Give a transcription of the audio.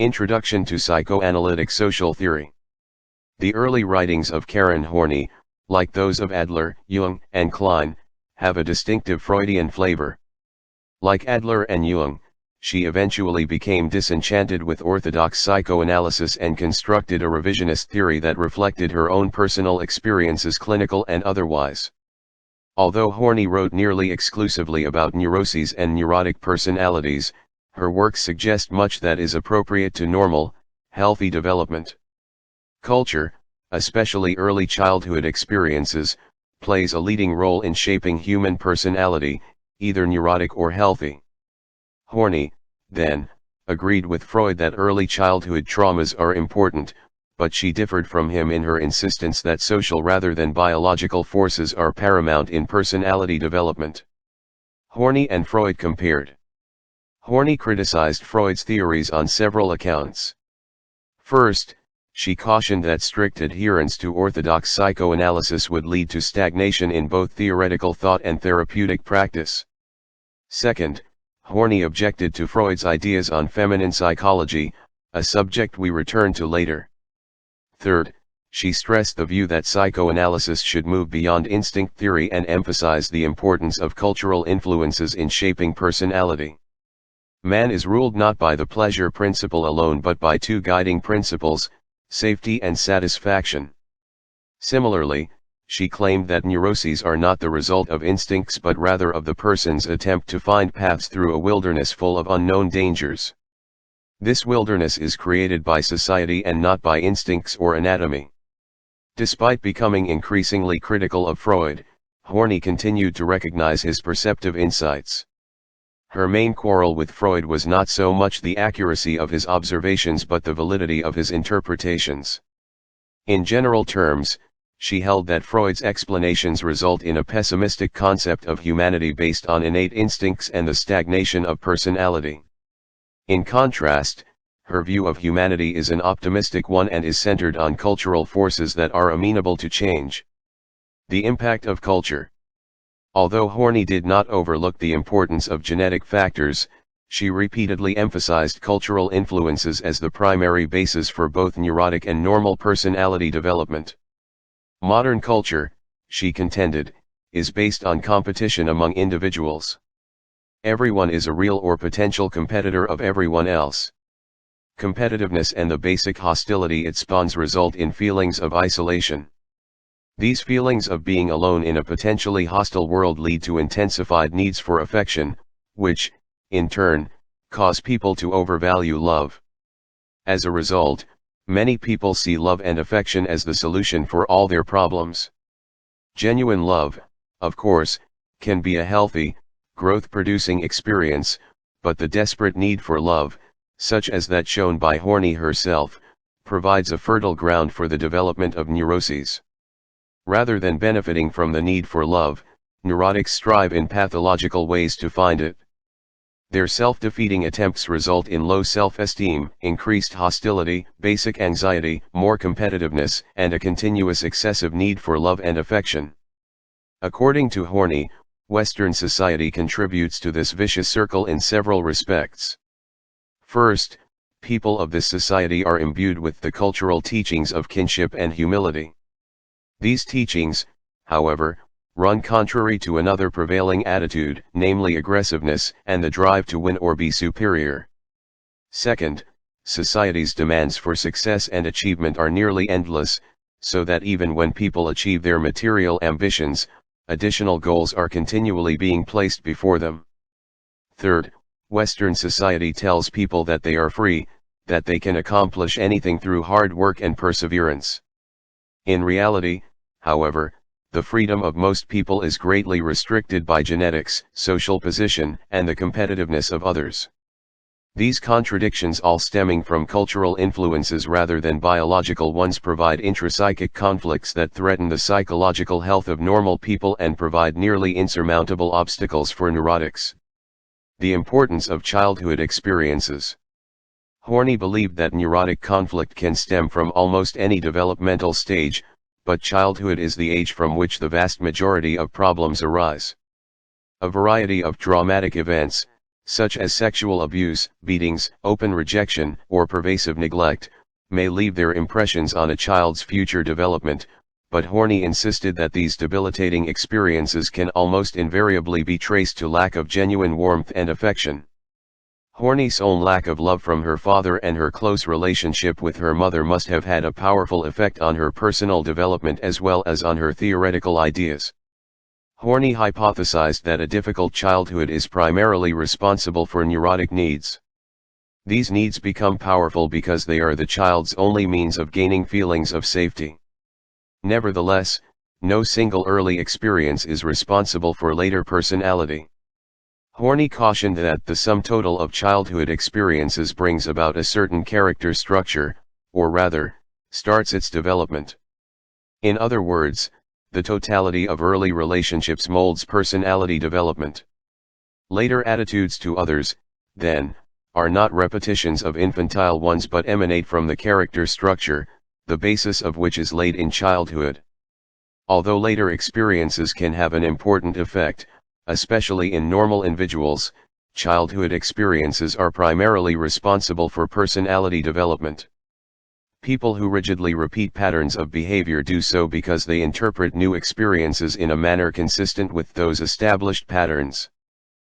Introduction to Psychoanalytic Social Theory. The early writings of Karen Horney, like those of Adler, Jung, and Klein, have a distinctive Freudian flavor. Like Adler and Jung, she eventually became disenchanted with orthodox psychoanalysis and constructed a revisionist theory that reflected her own personal experiences, clinical and otherwise. Although Horney wrote nearly exclusively about neuroses and neurotic personalities, her works suggest much that is appropriate to normal, healthy development. Culture, especially early childhood experiences, plays a leading role in shaping human personality, either neurotic or healthy. Horney, then, agreed with Freud that early childhood traumas are important, but she differed from him in her insistence that social rather than biological forces are paramount in personality development. Horney and Freud compared. Horney criticized Freud's theories on several accounts. First, she cautioned that strict adherence to orthodox psychoanalysis would lead to stagnation in both theoretical thought and therapeutic practice. Second, Horney objected to Freud's ideas on feminine psychology, a subject we return to later. Third, she stressed the view that psychoanalysis should move beyond instinct theory and emphasize the importance of cultural influences in shaping personality. Man is ruled not by the pleasure principle alone but by two guiding principles, safety and satisfaction. Similarly, she claimed that neuroses are not the result of instincts but rather of the person's attempt to find paths through a wilderness full of unknown dangers. This wilderness is created by society and not by instincts or anatomy. Despite becoming increasingly critical of Freud, Horney continued to recognize his perceptive insights. Her main quarrel with Freud was not so much the accuracy of his observations but the validity of his interpretations. In general terms, she held that Freud's explanations result in a pessimistic concept of humanity based on innate instincts and the stagnation of personality. In contrast, her view of humanity is an optimistic one and is centered on cultural forces that are amenable to change. The impact of culture. Although Horney did not overlook the importance of genetic factors, she repeatedly emphasized cultural influences as the primary basis for both neurotic and normal personality development. Modern culture, she contended, is based on competition among individuals. Everyone is a real or potential competitor of everyone else. Competitiveness and the basic hostility it spawns result in feelings of isolation. These feelings of being alone in a potentially hostile world lead to intensified needs for affection, which, in turn, cause people to overvalue love. As a result, many people see love and affection as the solution for all their problems. Genuine love, of course, can be a healthy, growth-producing experience, but the desperate need for love, such as that shown by Horney herself, provides a fertile ground for the development of neuroses. Rather than benefiting from the need for love, neurotics strive in pathological ways to find it. Their self-defeating attempts result in low self-esteem, increased hostility, basic anxiety, more competitiveness, and a continuous excessive need for love and affection. According to Horney, Western society contributes to this vicious circle in several respects. First, people of this society are imbued with the cultural teachings of kinship and humility. These teachings, however, run contrary to another prevailing attitude, namely aggressiveness and the drive to win or be superior. Second, society's demands for success and achievement are nearly endless, so that even when people achieve their material ambitions, additional goals are continually being placed before them. Third, Western society tells people that they are free, that they can accomplish anything through hard work and perseverance. In reality, however, the freedom of most people is greatly restricted by genetics, social position, and the competitiveness of others. These contradictions, all stemming from cultural influences rather than biological ones, provide intrapsychic conflicts that threaten the psychological health of normal people and provide nearly insurmountable obstacles for neurotics. The importance of childhood experiences. Horney believed that neurotic conflict can stem from almost any developmental stage, but childhood is the age from which the vast majority of problems arise. A variety of traumatic events, such as sexual abuse, beatings, open rejection, or pervasive neglect, may leave their impressions on a child's future development, but Horney insisted that these debilitating experiences can almost invariably be traced to lack of genuine warmth and affection. Horney's own lack of love from her father and her close relationship with her mother must have had a powerful effect on her personal development as well as on her theoretical ideas. Horney hypothesized that a difficult childhood is primarily responsible for neurotic needs. These needs become powerful because they are the child's only means of gaining feelings of safety. Nevertheless, no single early experience is responsible for later personality. Horney cautioned that the sum total of childhood experiences brings about a certain character structure, or rather, starts its development. In other words, the totality of early relationships molds personality development. Later attitudes to others, then, are not repetitions of infantile ones but emanate from the character structure, the basis of which is laid in childhood. Although later experiences can have an important effect, especially in normal individuals, childhood experiences are primarily responsible for personality development. People who rigidly repeat patterns of behavior do so because they interpret new experiences in a manner consistent with those established patterns.